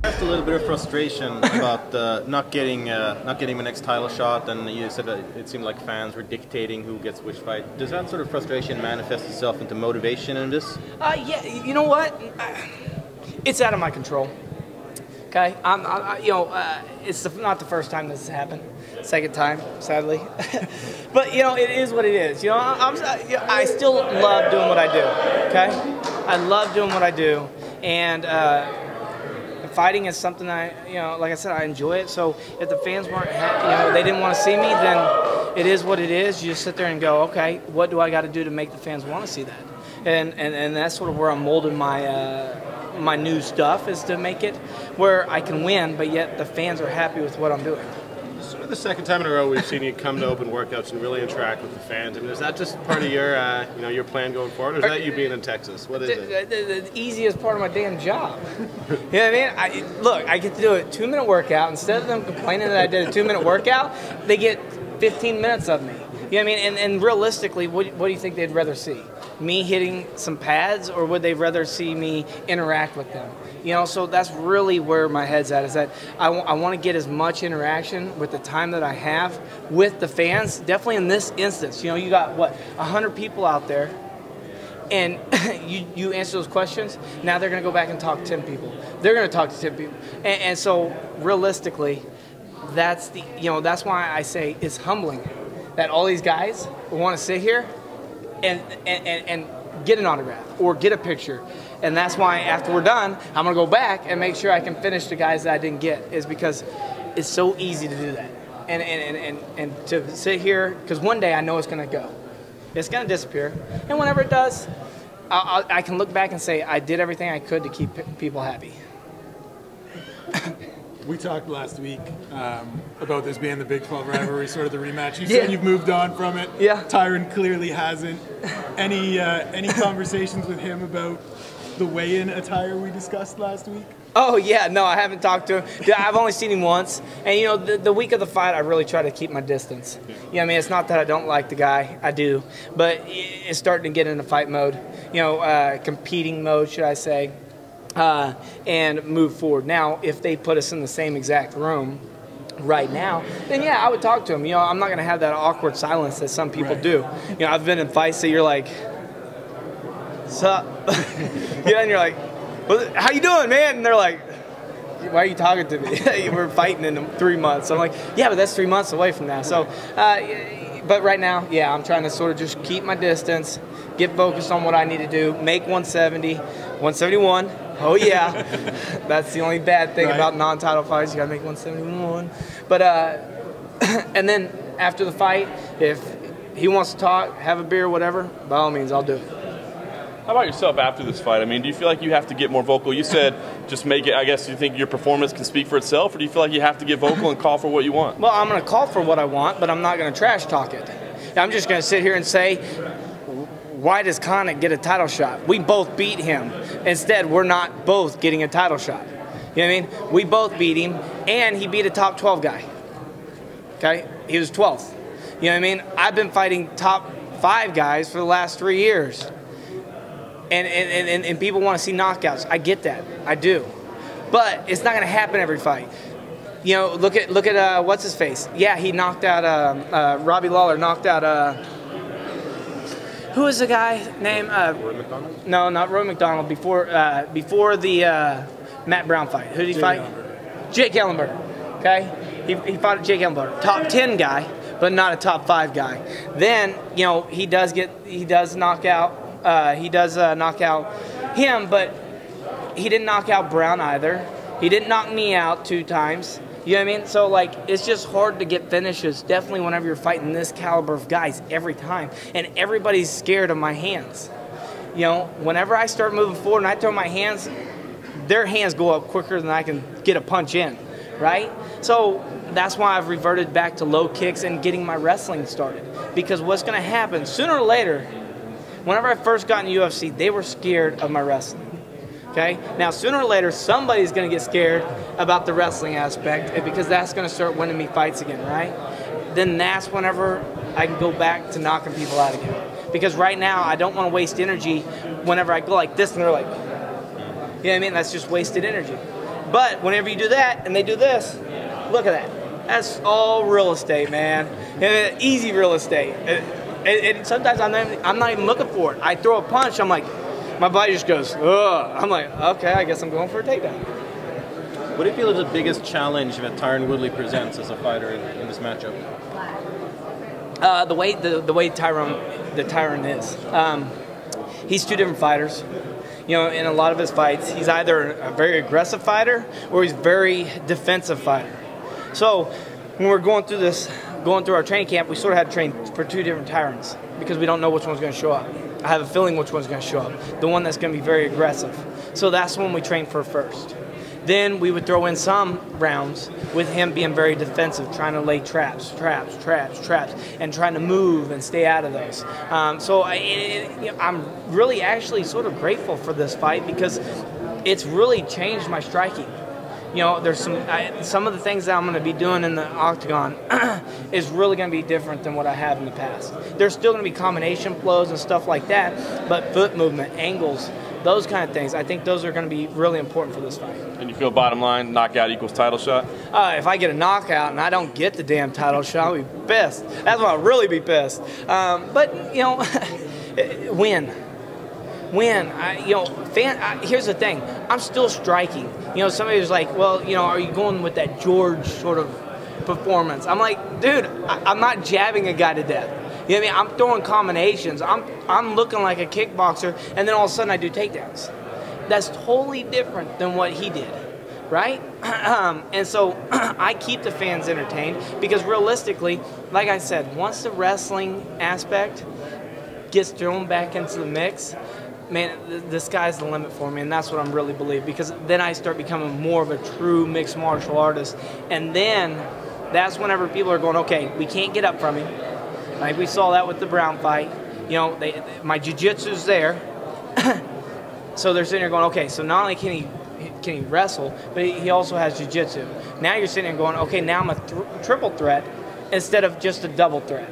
Just a little bit of frustration about not getting the next title shot, and you said that it seemed like fans were dictating who gets which fight. Does that sort of frustration manifest itself into motivation in this? Yeah, you know what? It's out of my control. Okay, it's not the first time this has happened. Second time, sadly. But it is what it is. I still love doing what I do. Okay, I love doing what I do, and fighting is something like I said, I enjoy it. So if the fans weren't happy, they didn't want to see me, then it is what it is. You just sit there and go, okay, what do I got to do to make the fans want to see that? And that's sort of where I'm molding my new stuff, is to make it where I can win, but yet the fans are happy with what I'm doing. Sort of the second time in a row we've seen you come to open workouts and really interact with the fans. I mean, is that just part of your your plan going forward, or is that you being in Texas? What is it? The easiest part of my damn job. You know what I mean? Look, I get to do a 2-minute workout. Instead of them complaining that I did a 2-minute workout, they get 15 minutes of me. You know what I mean? And realistically, what do you think they'd rather see? Me hitting some pads, or would they rather see me interact with them? So that's really where my head's at, is that I want to get as much interaction with the time that I have with the fans. Definitely in this instance, you got, 100 people out there, and you answer those questions. Now they're going to go back and talk to 10 people. They're going to talk to 10 people. And so realistically, that's why I say it's humbling that all these guys want to sit here and get an autograph or get a picture. And that's why after we're done, I'm going to go back and make sure I can finish the guys that I didn't get, is because it's so easy to do that. And to sit here, because one day I know it's going to go. It's going to disappear. And whenever it does, I can look back and say I did everything I could to keep people happy. We talked last week about this being the Big 12 rivalry, sort of the rematch. You said you've moved on from it. Yeah. Tyron clearly hasn't. Any conversations with him about the weigh-in attire we discussed last week? Oh, yeah. No, I haven't talked to him. I've only seen him once. And, the week of the fight, I really try to keep my distance. It's not that I don't like the guy. I do. But it's starting to get into fight mode, competing mode, should I say, and move forward. Now, if they put us in the same exact room right now, then, yeah, I would talk to him. I'm not going to have that awkward silence that some people do. I've been in fights that you're like, what's up? And you're like, how you doing, man? And they're like, why are you talking to me? We're fighting in 3 months. So I'm like, yeah, but that's 3 months away from now. So, but right now, yeah, I'm trying to sort of just keep my distance, get focused on what I need to do, make 170, 171. Oh, yeah. That's the only bad thing about non-title fights. You got to make 171. But, and then after the fight, if he wants to talk, have a beer, whatever, by all means, I'll do it. How about yourself after this fight? I mean, do you feel like you have to get more vocal? You said just make it, I guess, do you think your performance can speak for itself, or do you feel like you have to get vocal and call for what you want? Well, I'm going to call for what I want, but I'm not going to trash talk it. I'm just going to sit here and say, why does Connick get a title shot? We both beat him. Instead, we're not both getting a title shot. You know what I mean? We both beat him, and he beat a top 12 guy. Okay? He was 12th. You know what I mean? I've been fighting top 5 guys for the last 3 years. And people want to see knockouts. I get that. I do. But it's not going to happen every fight. Look at what's his face? Yeah, he knocked out Robbie Lawler knocked out who is the guy named Roy McDonald? No, not Roy McDonald. Before the Matt Brown fight. Who did he fight? Jake Ellenberger. Okay, he fought Jake Ellenberger, top 10 guy, but not a top 5 guy. Then he does knock out him, but he didn't knock out Brown either. He didn't knock me out 2 times. You know what I mean? So, it's just hard to get finishes, definitely whenever you're fighting this caliber of guys every time. And everybody's scared of my hands. Whenever I start moving forward and I throw my hands, their hands go up quicker than I can get a punch in, right? So that's why I've reverted back to low kicks and getting my wrestling started. Because what's going to happen, sooner or later, whenever I first got in UFC, they were scared of my wrestling. Okay? Now, sooner or later, somebody's going to get scared about the wrestling aspect, because that's going to start winning me fights again, right? Then that's whenever I can go back to knocking people out again. Because right now, I don't want to waste energy whenever I go like this and they're like, you know what I mean? That's just wasted energy. But whenever you do that and they do this, look at that. That's all real estate, man. Easy real estate. And sometimes I'm not even looking for it. I throw a punch, I'm like, my body just goes, ugh. I'm like, okay, I guess I'm going for a takedown. What do you feel is the biggest challenge that Tyron Woodley presents as a fighter in this matchup? The way Tyron is. He's two different fighters. You know, in a lot of his fights, he's either a very aggressive fighter or he's a very defensive fighter. So when we're going through our training camp, we sort of had to train for two different Tyrons because we don't know which one's going to show up. I have a feeling which one's going to show up. The one that's going to be very aggressive. So that's when we train for first. Then we would throw in some rounds with him being very defensive, trying to lay traps, and trying to move and stay out of those. I'm really actually sort of grateful for this fight because it's really changed my striking. You know, there's some of the things that I'm going to be doing in the octagon is really going to be different than what I have in the past. There's still going to be combination flows and stuff like that, but foot movement, angles, those kind of things, I think those are going to be really important for this fight. And you feel bottom line, knockout equals title shot? If I get a knockout and I don't get the damn title shot, I'll be pissed. That's when I'll really be pissed. But, you know, win. Here's the thing. I'm still striking. You know, somebody was like, well, you know, are you going with that George sort of performance? I'm like, dude, I'm not jabbing a guy to death. You know what I mean? I'm throwing combinations. I'm looking like a kickboxer, and then all of a sudden I do takedowns. That's totally different than what he did, right? And so I keep the fans entertained because realistically, like I said, once the wrestling aspect gets thrown back into the mix, man, the sky's the limit for me, and that's what I'm really believe because then I start becoming more of a true mixed martial artist, and then that's whenever people are going, okay, we can't get up from him. Like we saw that with the Brown fight. You know, my jiu-jitsu's there. So they're sitting there going, okay, so not only can he wrestle, but he also has jiu-jitsu. Now you're sitting there going, okay, now I'm a triple threat instead of just a double threat.